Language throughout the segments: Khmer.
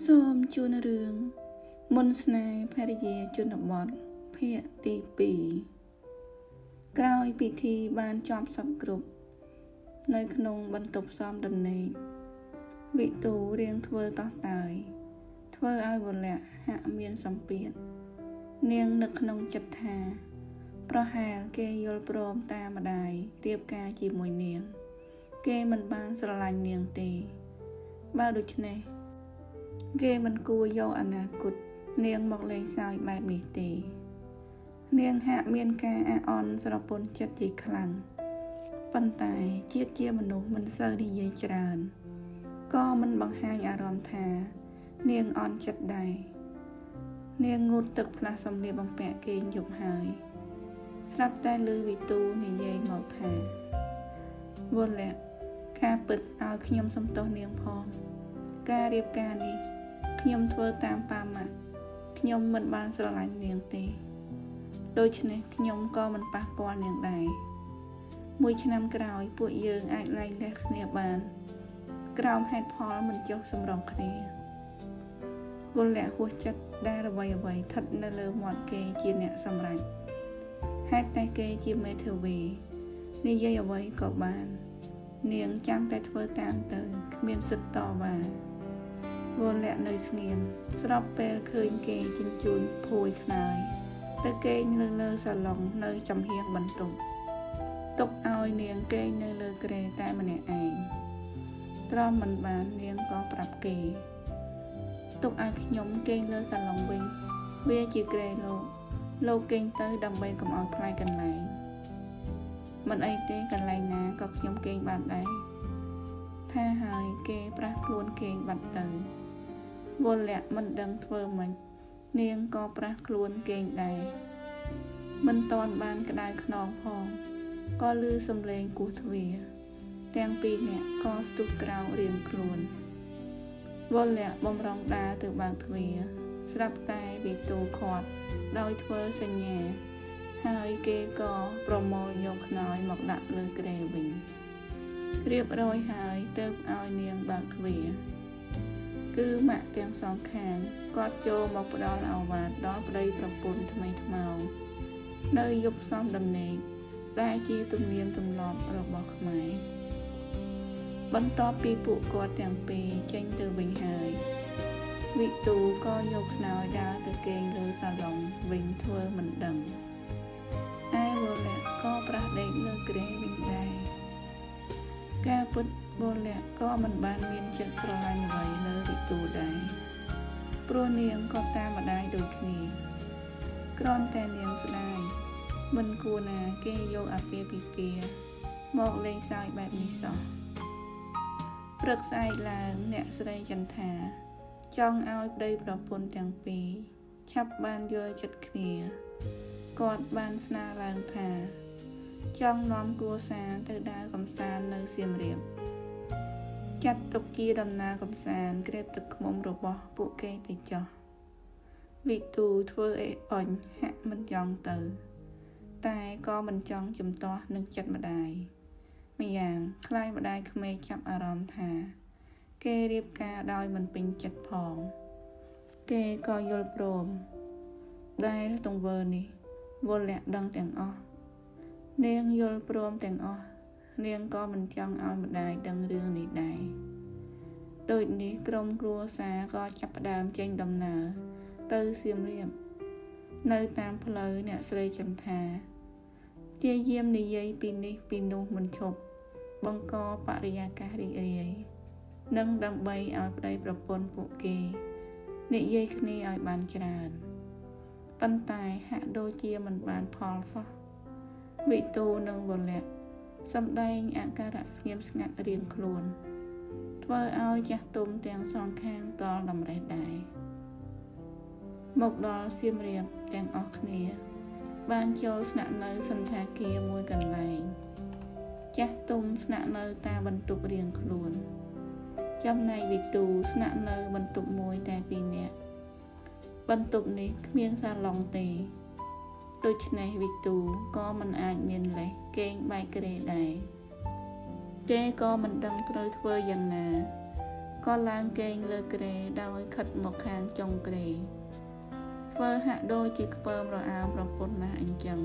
សូមជូនរឿងមុនស្នេហ៍ភរិយាជនបទភាគទី2ក្រោយពិធីបានចប់សពគ្រប់នៅក្នុងបន្ទប់សំដំណេកវិទូរៀងធ្វើតោះតើយធ្វើឲ្យវលៈហាក់មានសម្ពាធនាងនឹកក្នុងចិត្តថាប្រហែលគេយល់ព្រមតាមម្ដាយរៀបការជាមួយនាងគេមិនបានស្រឡាញ់នាងទេបើដូច្នេះគេមិនគួរយកអនាគតនាងមកលេងសើចបែបនេះទេនាងហាក់មានការអាក់អន់ស្រពន់ចិត្តជាខ្លាំងប៉ុន្តែជាតិជាមនុស្សមិនសូវនិយាយច្រើនក៏មិនបង្ហាញអារម្មណ៍ថានាងអន់ចិត្តដែរនាងងូតទឹកផ្លាស់សម្លៀកបំពាក់គេងយប់ហើយស្រាប់តែឮវិទូនិយាយមកថាវលៈការពិតឲ្យខ្ញុំសំទោសនាងផងការរៀបការនេះខ្ញុំធ្វើតាមប៉ាម៉ាក់ខ្ញុំមិនបានស្រឡាញ់នាងទេដូច្នេះខ្ញុំក៏មិនប៉ះពាល់នាងដែរមួយឆ្នាំក្រោយពួកយើងអាចលែងលះគ្នាបានក្រោមហេតុផលមិនចុះសម្រុងគ្នាវលៈហួសចិត្តដែលអ្វីៗស្ថិតនៅលើមាត់គេជាអ្នកសម្រេចហេតុតែគេជាមេធាវីនិយាយអ្វីក៏បាននាងចាំតែធ្វើតាមទៅគ្មានសិទ្ធិតវ៉ាវលៈនៅស្ងៀមស្របពេលឃើញគេជញ្ជូនភួយខ្នើយទៅគេងលើសាឡុងនៅចំហៀងបន្ទប់ទុកឲ្យនាងគេងនៅលើគ្រែតែម្នាក់ឯងទ្រាំមិនបាននាងក៏ប្រាប់គេទុកឲ្យខ្ញុំគេងលើសាឡុងវិញវាជាគ្រែលោកគេងទៅដើម្បីកុំឲ្យផ្លាយកន្លែងមិនអីទេកន្លែងណាក៏ខ្ញុំគេងបានដែរថាហើយគេប្រះខ្លួនគេងបាត់ទៅវលៈមិនដឹងធ្វើម៉េចនាងក៏ប្រះខ្លួនគេងដែរមិនតាន់បានក្តៅខ្នងផងក៏ឮសំឡេងគោះទ្វារទាំងពីរនាក់ក៏ស្ទុះក្រោករៀងខ្លួនវលៈបំរុងដើរទៅបើកទ្វារស្រាប់តែវិទូខាត់ដោយធ្វើសញ្ញាហើយគេក៏ប្រមូលយកខ្នើយមកដាក់លើគ្រែវិញរៀបរយហើយទើបឲ្យនាងបើកទ្វារគឺម៉ាក់ទាំងសងខាងគាត់ចូលមកផ្ដល់ឱវាទដល់ប្តីប្រពន្ធថ្មីថ្មោងនៅយប់សំដំណេកដែលជាទំនៀមទម្លាប់របស់ខ្មែរបន្ទាប់ពីពួកគាត់ទាំងពីរចេញទៅវិញហើយវិទូក៏យកខ្នើយដើរទៅគេងលើសាឡុងវិញធ្វើមិនដឹងឯវលៈក៏ប្រះដេកលើគ្រែវិញដែរការពុតវលៈក៏មិនបានមានចិត្តស្រឡាញ់អ្វីលើវិទូដែរព្រោះនាងក៏តាមម្ដាយដូចគ្នាគ្រាន់តែនាងស្ដាយមិនគួរណាគេយកអាពាហ៍ពិពាហ៍មកលេងសើចបែបនេះសោះព្រឹកស្អែកឡើងអ្នកស្រីចន្ទថាចង់ឲ្យប្តីប្រពន្ធទាំងពីរឆាប់បានយល់ចិត្តគ្នាគាត់បានស្នើឡើងថាចង់នាំគ្រួសារទៅដើរកម្សាន្តនៅសៀមរាបចាត់ទុកជាដំណើរកម្សាន្តក្រេបទឹកឃ្មុំរបស់ពួកគេទៅចោះវិទូធ្វើអេអុញហាក់មិនចង់ទៅតែក៏មិនចង់ជំទាស់នឹងចិត្តម្ដាយម្យ៉ាងខ្លាចម្ដាយក្មេកចាប់អារម្មណ៍ថាគេរៀបការដោយមិនពេញចិត្តផងគេក៏យល់ព្រមដែលទង្វើនេះវលៈដឹងទាំងអស់នាងយល់ព្រមទាំងអស់នាងក៏មិនចង់ឲ្យម្ដាយដឹងរឿងនេះដែរដូចនេះក្រុមគ្រួសារក៏ចាប់ផ្ដើមចេញដំណើរទៅសៀមរាបនៅតាមផ្លូវអ្នកស្រីចន្ទថាជាយាមនិយាយពីនេះពីនោះមិនឈប់បង្កបរិយាកាសរីករាយនិងដើម្បីឲ្យប្តីប្រពន្ធពួកគេនិយាយគ្នាឲ្យបានច្រើនប៉ុន្តែហាក់ដូចជាមិនបានផលសោះវិទូនិងវលៈសម្ដែងអាការៈស្ងៀមស្ងាត់រៀងខ្លួនធ្វើឲ្យចាស់ទុំទាំងសងខាងតល់តម្រេះដែរមកដល់សៀមរាបទាំងអស់គ្នាបានចូលស្នាក់នៅសន្តាគារមួយកន្លែងចាស់ទុំស្នាក់នៅតាមបន្ទប់រៀងខ្លួនចំណែកវិទូស្នាក់នៅបន្ទប់មួយតែ2នាក់បន្ទប់នេះគ្មានសាឡុងទេដូច្នេះវិទូក៏មិនអាចមានលេសគេងបែកគ្រែដែរគេក៏មិនដឹងត្រូវធ្វើយ៉ាងណា ก็ล้างเกงเลือกเกรดาวขัดหมกคางจงเกรเฟอหะโดยจีเปิมเราเอาประปุ่นนะอันจัง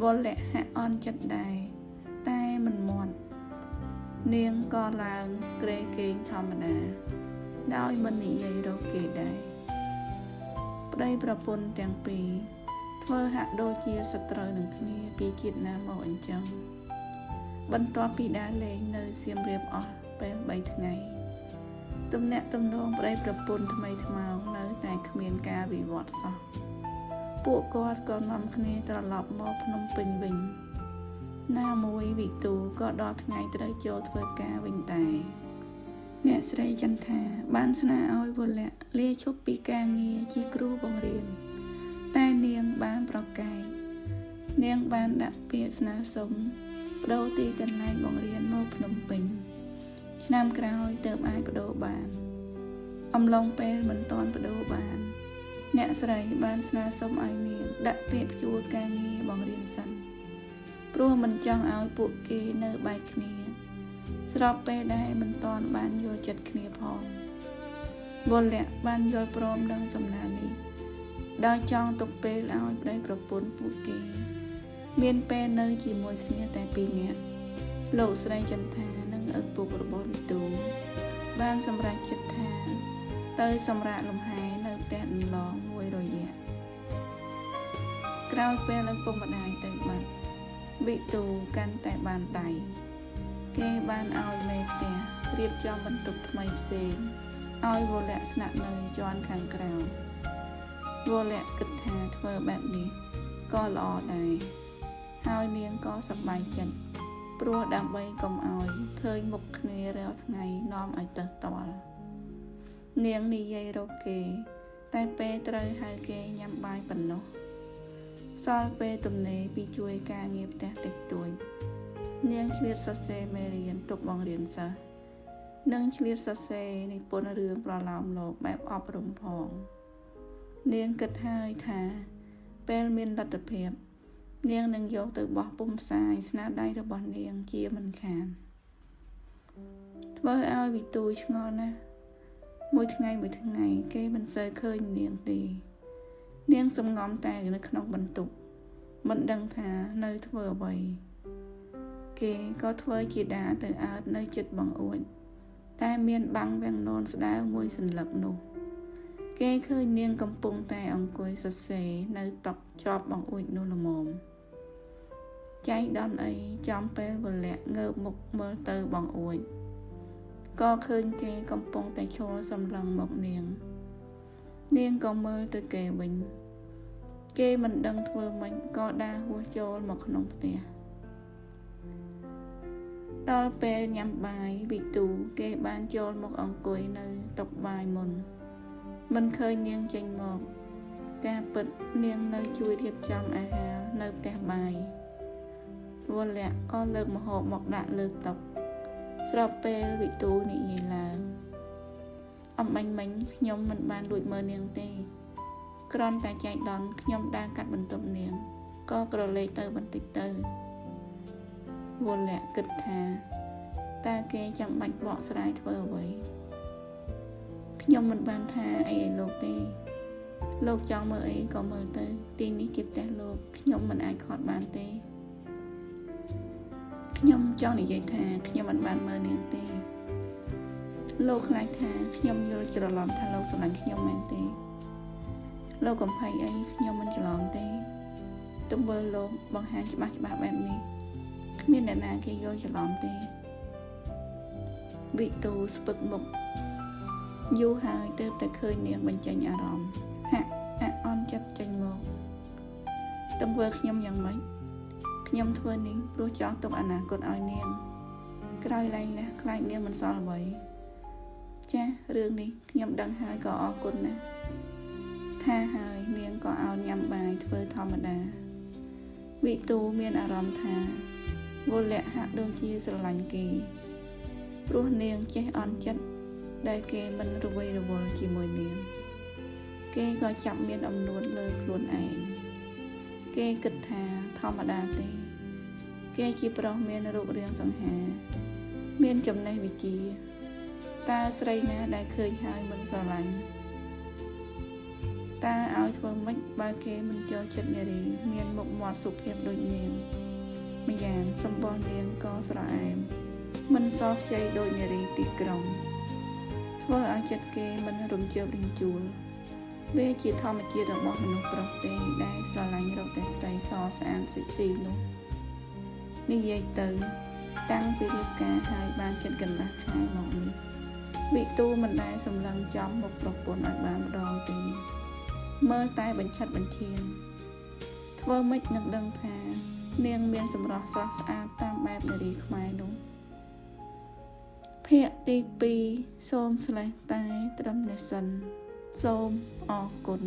บนแหละหะอ่อนจัดได้แต่มันหมดเนียงก็ล้างเกรเกงธรรมดาดาวมันหนีใหญ่เราเกได้ได้ประปุ่นแต่งปีเฟอหะโดยจีสตรหนึ่งนี้ปีจิตน้ำเอาอันจังบรรทอปีดาเลงเนยเสียมเรียบออกเป็นใบไงตำแหน่งตำนองได้ประปุ่นทำไมทำเอาเนยแต่เขมียนกาวิวัตซะพวกกอดก็นำคณีตลอดมอบนมเป็นวิงหน้ามวยวิตูก็ดอดไงตะได้โจทเพื่อกาวิงตายเนี่ยสไลจันทาบ้านสนาอ้อยบนแหละเลี้ยชุบปีกาเงียจีครูบังเรียนแต่เนียงบ้านประกายเนียงบ้านดับเปียสนาสมโดตีกันไล่บังเรียนโมพนมเป็นนำกระหอยเติมไอประโดบานอมลงเปลเหมือนตอนประโดบานเนี่ยสไลบ้านสนาสมไอเนียงดับเปียจูกาเงียบังเรียนสันเพราะมันจ้องเอาปุกเกเนอใบคเนียสรอบเปได้มันตอนบ้านโยจัดคเนียพอบนแหละบ้านโยพร้อมดังสำนานี้ได้จ้องตกเปลเอาได้ประปุ่นปุกเกเมียนเปเนอจีมวยคเนียแต่ปีเนี้ยโลกสไลจันทานั่งเอิกปุกระบวิตูบ้านสำราญจัดทาเตยสำราญลมหายเนอแต่นลองมวยรอยแย่กล้าวเปลปมบันไดเตยบัดวิตูกันแต่บานไตเกบ้านเอาเมเตียเรียบจอมบรรทุกทำไมเซงเอาโวเละสนับเนยจอนขังกราวโวเละกึศหาเธอแบบนี้ก็รอได้หายเนียงก็สบายจันปลัวดำใบกลมเอาเคยหมกเนยแล้วไงน้อมไอเตอร์ตอลเนียงนี่ยัยโรเกแต่เปเตยหายเกยำใบปันโนซอลเปตุ่มเนยปีช่วยกาเงียบแต่ติดตัวเนียงเฉลียดสเซเมเรียนตกบังเรียนซะนึ่งเฉลียดสเซในปนเรืองปลาลามโลกแบบอบรมพองเนียงกึศหายทาเป็นเมียนรัตเพียบเนียงนังโยกtừ bỏปุ่มสายสนาได้ระบอนเนียงเจียมันขานเมื่อเอาวิตูชงอนนะมวยทั้งไงเก้มันเซยเคยเนียงตีเนียงสมงอมแต่อยู่ในขนมบรรทุกมันดังหาในทเวอร์ใบเก้ก็ทเวอร์จีดาtừอาในจุดบังอวดได้เมียนบังแบงนอนสดามวยสันหลักหนุเก้เคยเนียงกำปงแต่องกุยสเสในตอกจอบบังอวดนูละมอมใจดอนไอจอมเปลบนแหละเงือบหมกเมื่อเตอบังอวดก็เคยเก้กำปงแต่โชว์สำลังหมกเนียงก็เมื่อเตอเกวิงเก้มันดังทเวอร์มันก็ได้หัวโจลหมกขนมเตียดอลเปลยำบายวิตูเก้บ้านโจลหมกองกุยในตกบายมนมันเคยเนียงจังหมอกแกเปิดเนียงในช่วยเรียบจำอาหารในแต่บายวันแหละก็เลิกมาหอบหมอกด่าเลิกตกสลับเปลวิตูนี่ใหญ่ลางอมบังยมมันบานดุยเมื่อเนียงเตกรอนแต่ใจดอนยมได้กัดบรรทุกเนียงก็กระเลยเตอบันติเตอวันแหละกึศหาตาเกจำบัดเบาสลายเทอไว้ยมมันบานทาไอโลกเตโลกจองเมื่อไอก็เมื่อเตตีนี้เก็บแต่โลกยมมันไอขอดบานเตยมจองนี่ใหญ่ทายมมันบานเมื่อเนียงเตโลกคลายทายมโยจะหลอมทาโลกสลังยมแมนเตโลกกับไผ่ไอยมมันจะหลอมเตตุ้มเบอร์โลกบางหางจะบ้าแบบนี้มีแต่นาเกยโยจะหลอมเตวิตูสปึกหมกยูหายเติบแต่เคยเนียงบรรจัยอารมณ์ฮะอ่อนจัดจังโมตุ้มเบอร์ยมยังไหมยมทวนนี้รู้จักตกอนาคตเอาเนียงกลายไรนะคลายเนียงมันซอลไว้จ้าเรื่องนี้ยมดังหายก็ออกกุนนะท่าหายเนียงก็เอายำบายเทอธรรมดาวิตูเมียนอารมณ์ทาโวเละหักโดยจีสลังกีรู้เนียงเจอ่อนจัดได้เกมันระเวระวลจีมวยเนียงเกก็จับเมียนอำนวนเลยคลวนไอเกกึศหาธรรมดาเตเกจีปรอเมียนรูปเรียงสังหาเมียนจำในวิจี តើស្រីណាដែលឃើញហើយមិនស្រឡាញ់តើឲ្យធ្វើម៉េចបើគេមិនចូលចិត្តនារីមានមុខមាត់សុភាពដូចនាងម្យ៉ាងសម្បល់នាងក៏ស្រអែមមិនសោះខ្ចីដូចនារីទីក្រុងធ្វើឲ្យចិត្តគេមិនរំជើបរំជួលវាជាធម្មជាតិរបស់មនុស្សប្រុសទេដែលស្រឡាញ់រកតែស្រីសស្អាតសិចស៊ីនោះនិយាយទៅតាំងពីរៀបការហើយបានចិត្តកន្លះខែមកនេះវិទូមិនដែលសម្លឹងចំមុខប្រពន្ធឲ្យបានម្ដងទេមើលតែបញ្ឆិតបញ្ឈានធ្វើម៉េចនឹងដឹងថានាងមានសម្រស់ស្រស់ស្អាតតាមបែបនារីខ្មែរនោះភាគទី2សូមស្លេះតែត្រឹមនេះសិនសូមអរគុណ